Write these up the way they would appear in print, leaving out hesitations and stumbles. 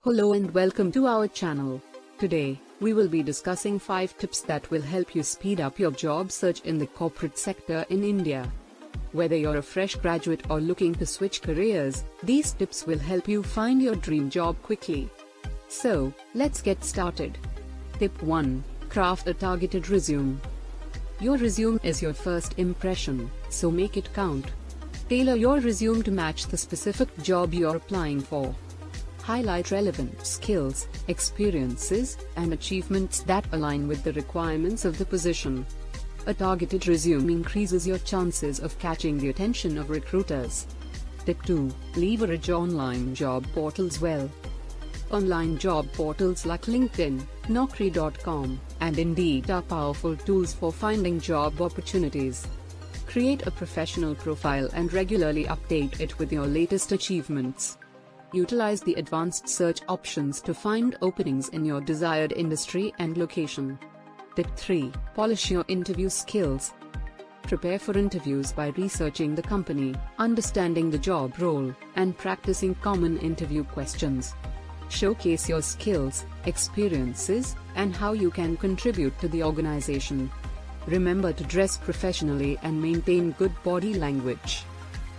Hello and welcome to our channel. Today, we will be discussing 5 tips that will help you speed up your job search in the corporate sector in India. Whether you're a fresh graduate or looking to switch careers, these tips will help you find your dream job quickly. So, let's get started. Tip 1. Craft a targeted resume. Your resume is your first impression, so make it count. Tailor your resume to match the specific job you're applying for. Highlight relevant skills, experiences, and achievements that align with the requirements of the position. A targeted resume increases your chances of catching the attention of recruiters. Tip 2. Leverage online job portals well. Online job portals like LinkedIn, naukri.com, and Indeed are powerful tools for finding job opportunities. Create a professional profile and regularly update it with your latest achievements. Utilize the advanced search options to find openings in your desired industry and location. Tip 3. Polish your interview skills. Prepare for interviews by researching the company, understanding the job role, and practicing common interview questions. Showcase your skills, experiences, and how you can contribute to the organization. Remember to dress professionally and maintain good body language.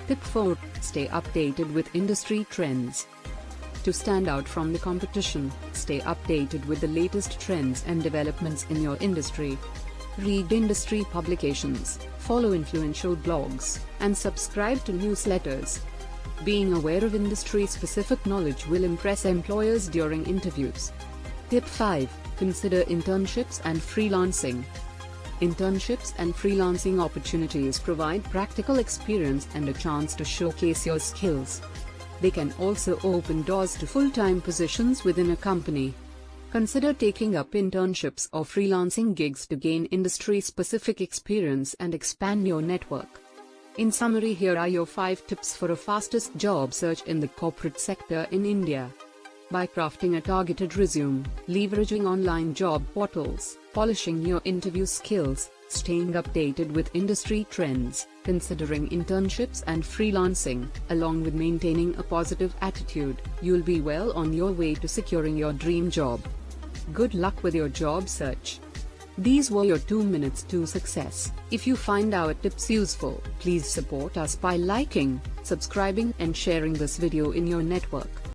Tip 4. Stay updated with industry trends. To stand out from the competition, stay updated with the latest trends and developments in your industry. Read industry publications, follow influential blogs, and subscribe to newsletters. Being aware of industry-specific knowledge will impress employers during interviews. Tip 5. Consider internships and freelancing. Internships and freelancing opportunities provide practical experience and a chance to showcase your skills. They can also open doors to full-time positions within a company. Consider taking up internships or freelancing gigs to gain industry-specific experience and expand your network. In summary, here are your 5 tips for a fastest job search in the corporate sector in India. By crafting a targeted resume, leveraging online job portals, polishing your interview skills, staying updated with industry trends, considering internships and freelancing, along with maintaining a positive attitude, you'll be well on your way to securing your dream job. Good luck with your job search. These were your 2 minutes to success. If you find our tips useful, please support us by liking, subscribing and sharing this video in your network.